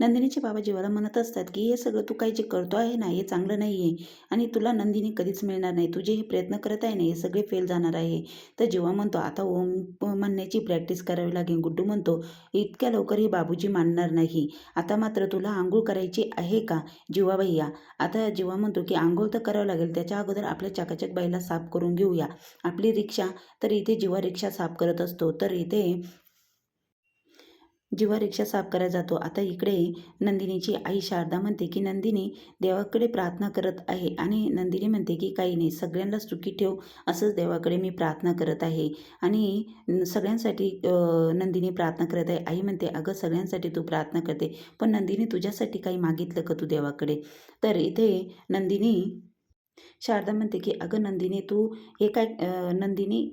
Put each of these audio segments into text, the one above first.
नंदिनीचे बाबा जीवाला म्हणत असतात, की "हे सगळं तू काही जे करतो आहे ना, हे चांगलं नाही आहे आणि तुला नंदिनी कधीच मिळणार नाही. तू जे हे प्रयत्न करत आहे ना, हे सगळे फेल जाणार आहे." तर जीवा म्हणतो, "आता ओम म्हणण्याची प्रॅक्टिस करावी लागेल." गुड्डू म्हणतो, "इतक्या लवकर हे बाबूजी मानणार नाही. आता मात्र तुला अंघोळ करायची आहे का जीवा भैय्या?" आता जीवा म्हणतो, की "अंघोळ तर करावं लागेल. त्याच्या अगोदर आपल्या चकाचक बाईला साफ करून घेऊया." आपली रिक्षा तर इथे जीवा रिक्षा साफ करत असतो. तर इथे जेव्हा रिक्षा साफ करायला जातो. आता इकडे नंदिनीची आई शारदा म्हणते, की "नंदिनी देवाकडे प्रार्थना करत आहे." आणि नंदिनी म्हणते, की "काही नाही, सगळ्यांना सुखी ठेव असंच देवाकडे मी प्रार्थना करत आहे." आणि सगळ्यांसाठी नंदिनी प्रार्थना करत आहे. आई म्हणते, "अगं सगळ्यांसाठी तू प्रार्थना करते, पण नंदिनी तुझ्यासाठी काही मागितलं का तू देवाकडे?" तर इथे नंदिनी शारदा म्हणते, की "अगं नंदिनी तू हे काय नंदिनी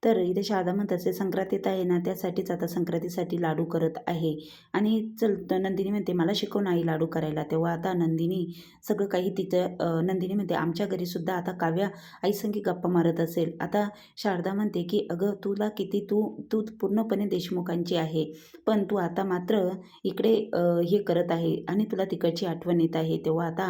तर इथे शारदा म्हणत असते, "संक्रांत येत आहे ना, त्यासाठीच आता संक्रांतीसाठी लाडू करत आहे." आणि चल नंदिनी म्हणते, "मला शिकव ना आई लाडू करायला." तेव्हा आता नंदिनी सगळं काही तिचं नंदिनी म्हणते, "आमच्या घरीसुद्धा आता काव्या आईसंगी गप्पा मारत असेल." आता शारदा म्हणते, की "अगं तुला किती तू तू पूर्णपणे देशमुखांची आहे. पण तू आता मात्र इकडे हे करत आहे आणि तुला तिकडची आठवण येत आहे." तेव्हा आता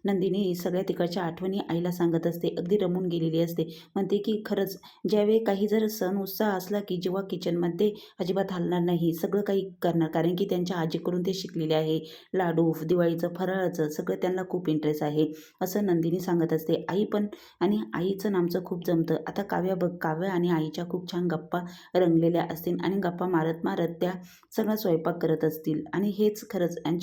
नंदिनी सगळ्या तिकडच्या आठवणी आईला सांगत असते. अगदी रमून गेलेली असते. म्हणते, की "खरंच ज्यावेळी काही जर सण उत्साह असला की जेव्हा किचनमध्ये अजिबात हलणार नाही, सगळं काही करणार. कारण की त्यांच्या आजीकडून ते शिकलेले आहे. लाडू, दिवाळीचं, फराळाचं सगळं त्यांना खूप इंटरेस्ट आहे." असं नंदिनी सांगत असते. आई पण आणि आईचं आणि आमचं खूप जमतं. आता काव्या बघ, काव्या आणि आईच्या खूप छान गप्पा रंगलेल्या असतील आणि गप्पा मारत-मारत त्या सगळा स्वयंपाक करत असतील आणि हेच खरंच आणि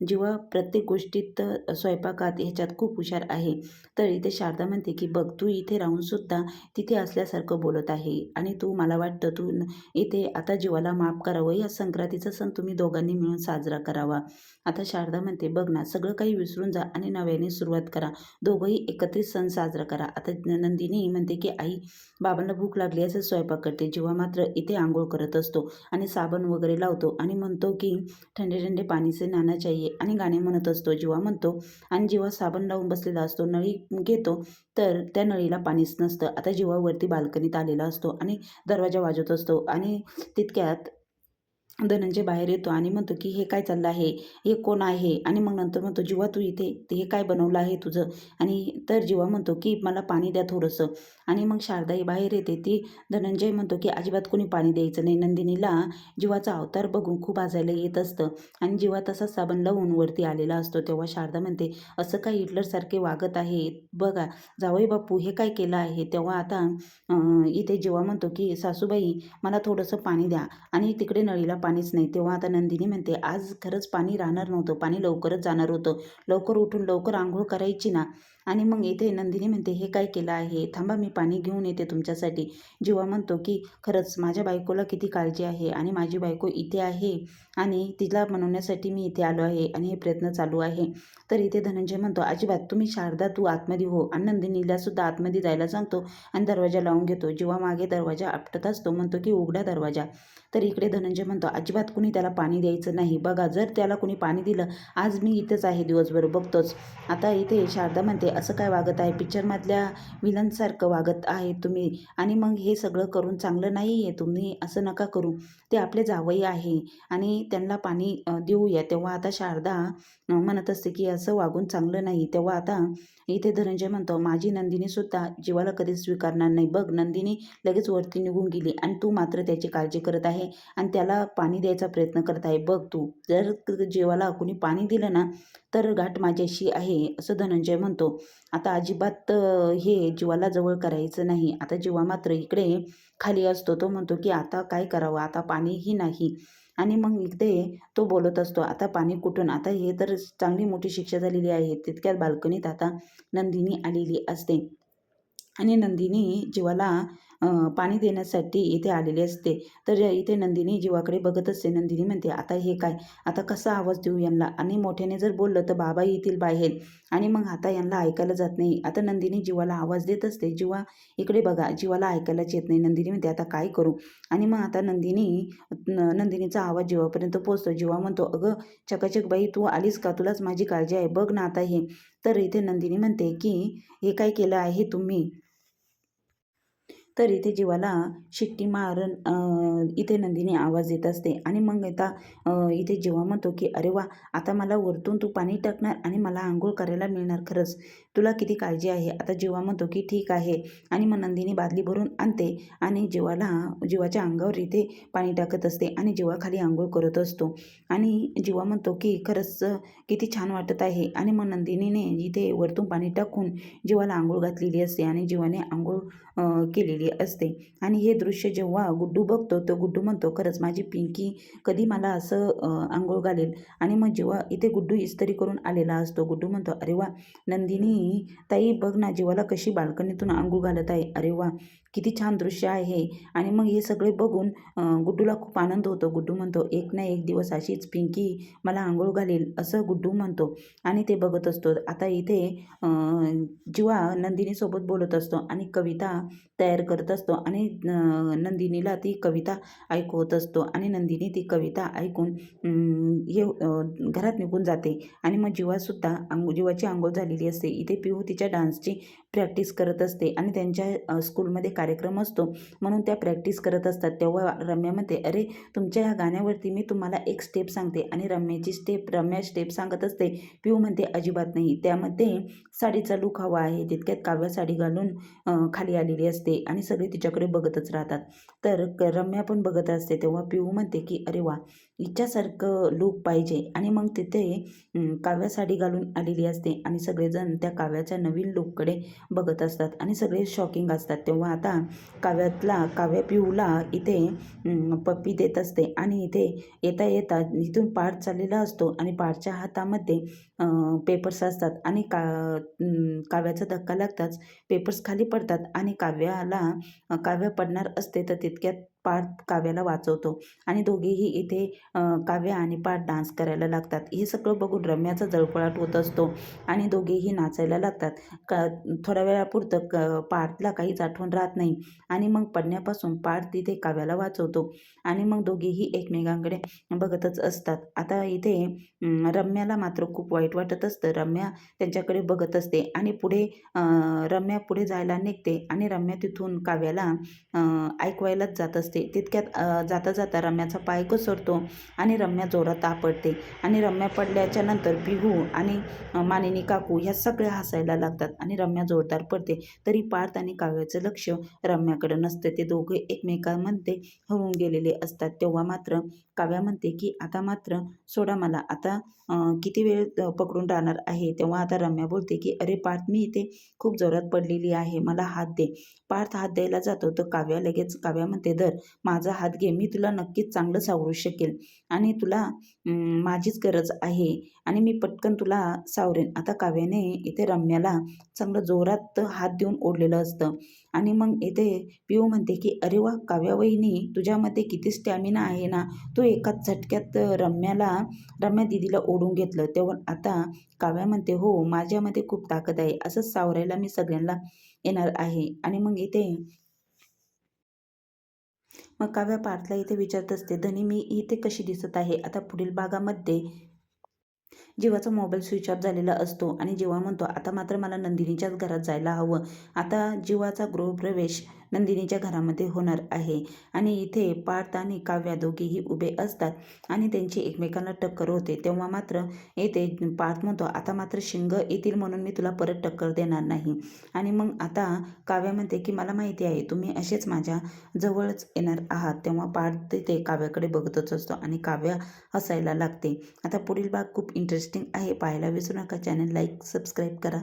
जीवा प्रत्येक गोष्टीत स्वयंपाकात ह्याच्यात खूप हुशार आहे. तर इथे शारदा म्हणते, की "बघ तू इथे राहून सुद्धा तिथे असल्यासारखं बोलत आहे आणि तू मला वाटतं तू इथे आता जीवाला माफ करावं. या संक्रांतीचा सण तुम्ही दोघांनी मिळून साजरा करावा." आता शारदा म्हणते, "बघ ना सगळं काही विसरून जा आणि नव्याने सुरुवात करा. दोघंही एकत्रित सण साजरा करा." आता नंदिनी म्हणते, की "आई बाबांना भूक लागली असेल स्वयंपाक करते." जेव्हा मात्र इथे अंघोळ करत असतो आणि साबण वगैरे लावतो आणि म्हणतो, की "ठंडे ठंडे पानी से नहाना चाहिए." आणि गाणे म्हणत असतो. जेव्हा म्हणतो आणि जेव्हा साबण लावून बसलेला असतो, नळी घेतो तर त्या नळीला पाणीच नसतं. आता जेव्हा वरती बाल्कनीत आलेला असतो आणि दरवाजा वाजवत असतो आणि तितक्यात धनंजय बाहेर येतो आणि म्हणतो, की "हे काय चाललं आहे? हे कोण आहे?" आणि मग नंतर म्हणतो, "जीवा तू इथे ते हे काय बनवलं आहे तुझं?" आणि तर जीवा म्हणतो, की "मला पाणी द्या थोडंसं." आणि मग शारदा ही बाहेर येते. ती धनंजय म्हणतो, की "अजिबात कोणी पाणी द्यायचं नाही." नंदिनीला जीवाचा अवतार बघून खूप हसायला येत असतं आणि जीवा तसा साबण लावून वरती आलेला असतो. तेव्हा शारदा म्हणते, "असं काय हिटलरसारखे वागत आहे? बघा जावई बापू हे काय केलं आहे?" तेव्हा आता इथे जीवा म्हणतो, की "सासूबाई मला थोडंसं पाणी द्या." आणि तिकडे नळीला पाणीच नाही. तेव्हा आता नंदिनी म्हणते, "आज खरंच पाणी राहणार नव्हतं. पाणी लवकरच जाणार होतं. लवकर उठून लवकर अंघोळ करायची ना." आणि मग इथे नंदिनी म्हणते, "हे काय केलं आहे? थांबा मी पाणी घेऊन येते तुमच्यासाठी." जीवा म्हणतो, की "खरंच माझ्या बायकोला किती काळजी आहे आणि माझी बायको इथे आहे आणि तिला मनवण्यासाठी मी इथे आलो आहे आणि हे प्रयत्न चालू आहे." तर इथे धनंजय म्हणतो, "अजिबात तुम्ही शारदा तू आतमध्ये हो." आणि नंदिनीला सुद्धा आतमध्ये जायला सांगतो आणि दरवाजा लावून घेतो. जेव्हा मागे दरवाजा आपटत असतो म्हणतो, की "उघडा दरवाजा." तर इकडे धनंजय म्हणतो, "अजिबात कुणी त्याला पाणी द्यायचं नाही. बघा जर त्याला कुणी पाणी दिलं, आज मी इथंच आहे दिवसभर बघतोच." आता इथे शारदा म्हणते, "असं काय वागत आहे? पिक्चरमधल्या विलनसारखं वागत आहे तुम्ही आणि मग हे सगळं करून चांगलं नाही आहे. तुम्ही असं नका करू. ते आपले जावई आहे आणि त्यांना पाणी देऊया." तेव्हा आता शारदा म्हणत असते, की "असं वागून चांगलं नाही." तेव्हा आता इथे धनंजय म्हणतो, "माझी नंदिनीसुद्धा जीवाला कधीच स्वीकारणार नाही. बघ नंदिनी लगेच वरती निघून गेली आणि तू मात्र त्याची काळजी करत आहे आणि त्याला पाणी द्यायचा प्रयत्न करत आहे. बघ तू जर जीवाला कुणी पाणी दिलं ना तर गाठ माझ्याशी आहे." असं धनंजय म्हणतो. आता अजिबात हे जीवाला जवळ करायचं नाही. आता जीवा मात्र इकडे खाली असतो. तो म्हणतो, की "आता काय करावं? आता पाणीही नाही." आणि मग इकडे तो बोलत असतो, "आता पाणी कुठून?" आता हे तर चांगली मोठी शिक्षा झालेली आहे. तितक्यात बाल्कनीत आता नंदिनी आलेली असते. आणि नंदिनी जीवाला पाणी देण्यासाठी इथे आलेली असते. तर इथे नंदिनी जीवाकडे बघत असते. नंदिनी म्हणते, "आता हे काय? आता कसा आवाज देऊ यांना?" आणि मोठ्याने जर बोललं तर बाबा येतील बाहेर आणि मग आता यांना ऐकायला जात नाही. आता नंदिनी जीवाला आवाज देत असते. जीवा इकडे बघा, जीवाला ऐकायलाच येत नाही. नंदिनी म्हणते, "आता काय करू?" आणि मग आता नंदिनीचा आवाज जीवापर्यंत पोहोचतो. जीवा म्हणतो, "अगं चकाचक बाई तू आलीस का? तुलाच माझी काळजी आहे. बघ ना आता हे." तर इथे नंदिनी म्हणते, की "हे काय केलं आहे तुम्ही?" तर इथे जीवाला शिट्टी मारून इथे नंदिनी आवाज देत असते आणि मग आता इथे जीवा म्हणतो की अरे वा, आता मला वरतून तू पाणी टाकणार आणि मला आंघोळ करायला मिळणार, खरंच तुला किती काळजी आहे. आता जीवा म्हणतो की ठीक आहे आणि मग नंदिनी बादली भरून आणते आणि जीवाच्या अंगावर इथे पाणी टाकत असते आणि जीवा खाली आंघोळ करत असतो आणि जीवा म्हणतो की खरंच किती छान वाटत आहे. आणि मग नंदिनीने इथे वरतून पाणी टाकून जीवाला आंघोळ घातलेली असते आणि जीवाने आंघोळ केलेली असते. आणि हे दृश्य जेव्हा गुड्डू बघतो तो गुड्डू म्हणतो खरंच माझी पिंकी कधी मला असं आंघोळ घालेल. आणि मग जेव्हा इथे गुड्डू इस्त्री करून आलेला असतो, गुड्डू म्हणतो अरे वा, नंदिनी ताई बघ ना जीवाला कशी बाल्कनीतून आंघोळ घालत आहे, अरे वा किती छान दृश्य आहे. आणि मग हे सगळे बघून गुड्डूला खूप आनंद होतो. गुड्डू म्हणतो एक ना एक दिवस अशीच पिंकी मला आंघोळ घालेल असं गुड्डू म्हणतो आणि ते बघत असतो. आता इथे जीवा नंदिनीसोबत बोलत असतो आणि कविता तयार करत असतो आणि नंदिनीला ती कविता ऐकवत असतो आणि नंदिनी ती कविता ऐकून घरात निघून जाते. आणि मग जीवासुद्धा जीवाची आंघोळ झालेली असते. इथे पिहू तिच्या डान्सची प्रॅक्टिस करत असते आणि त्यांच्या स्कूलमध्ये कार्यक्रम असतो म्हणून त्या प्रॅक्टिस करत असतात. तेव्हा रम्या म्हणते अरे तुमच्या ह्या गाण्यावरती मी तुम्हाला एक स्टेप सांगते. आणि रम्या स्टेप सांगत असते. पिहू म्हणते अजिबात नाही, त्यामध्ये साडीचा लूक हवा आहे. तितक्यात काव्या साडी घालून खाली आलेली असते आणि सगळे तिच्याकडे बघतच राहतात. तर रम्या पण बघत असते. तेव्हा पिहू म्हणते की अरे वा, हिच्यासारखं लूक पाहिजे. आणि मग तिथे काव्या साडी घालून आलेली असते आणि सगळेजण त्या काव्याच्या नवीन लूककडे बघत असतात आणि सगळे शॉकिंग असतात. तेव्हा आता काव्या पिऊला इथे पप्पी देत असते आणि इथे येता येता इथून पाठ चाललेला असतो आणि पाठच्या हातामध्ये पेपर्स असतात आणि काव्याचा धक्का लागताच पेपर्स खाली पडतात आणि काव्या पडणार असते. तर तितक्यात पाठ काव्याला वाचवतो आणि दोघेही इथे काव्या आणि पाठ डान्स करायला लागतात. हे सगळं बघून रम्याचा जळफळाट होत असतो आणि दोघेही नाचायला लागतात. थोड्या वेळापुरतं पाठला काहीच आठवण राहत नाही आणि मग पडण्यापासून पाठ तिथे काव्याला वाचवतो आणि मग दोघेही एकमेकांकडे बघतच असतात. आता इथे रम्याला मात्र खूप वाईट वाटत असतं. रम्या त्यांच्याकडे बघत असते आणि रम्या पुढे जायला निघते आणि रम्या तिथून काव्याला ऐकवायलाच जात असते. तितक्यात जाता जाता रम्याचा पाय घसरतो आणि रम्या जोरात आपटते आणि रम्या पडल्याच्या नंतर पिहू आणि मानिनी काकू ह्या सगळ्या हसायला लागतात आणि रम्या जोरदार पडते. तरी पार्थ आणि काव्याचं लक्ष रम्याकडे नसते. ते दोघे एकमेकांमध्ये होऊन गेलेले असतात. तेव्हा मात्र काव्या म्हणते की आता मात्र सोडा मला, आता किती वेळ पकडून राहणार आहे. तेव्हा आता रम्या बोलते की अरे पार्थ, मी इथे खूप जोरात पडलेली आहे, मला हात दे. पार्थ हात द्यायला जातो तर काव्या म्हणते धर माझा हात घे, मी तुला नक्कीच चांगलं सावरू शकेल आणि तुला माझीच गरज आहे आणि मी पटकन तुला सावरेन. आता काव्याने इथे रम्याला चांगलं जोरात हात देऊन ओढलेलं असतं आणि मग इथे पिऊ म्हणते की अरे वा काव्या वहिनी, तुझ्यामध्ये किती स्टॅमिना आहे ना, तो एकाच झटक्यात रम्या दिदीला ओढून घेतलं. तेव्हा आता काव्या म्हणते हो, माझ्यामध्ये खूप ताकद आहे, असंच सावरायला मी सगळ्यांना येणार आहे. आणि मग काव्या पार्थला इथे विचारत असते धनी मी इथे कशी दिसत आहे. आता पुढील भागामध्ये जीवाचा मोबाईल स्विच ऑफ झालेला असतो आणि जीवा म्हणतो आता मात्र मला नंदिनीच्याच घरात जायला हवं. आता जीवाचा गृहप्रवेश नंदिनीच्या घरामध्ये होणार आहे आणि इथे पार्थ आणि काव्या दोघेही उभे असतात आणि त्यांची एकमेकांना टक्कर होते. तेव्हा मात्र येथे पार्थ म्हणतो आता मात्र शिंग येतील म्हणून मी तुला परत टक्कर देणार नाही. आणि मग आता काव्या म्हणते की मला माहिती आहे तुम्ही असेच माझ्या जवळच येणार आहात. तेव्हा पार्थ तिथे काव्याकडे बघतच असतो आणि काव्या हसायला लागते. आता पुढील भाग खूप इंटरेस्टिंग आहे, पाहायला विसरू नका. चॅनल लाईक सबस्क्राईब करा.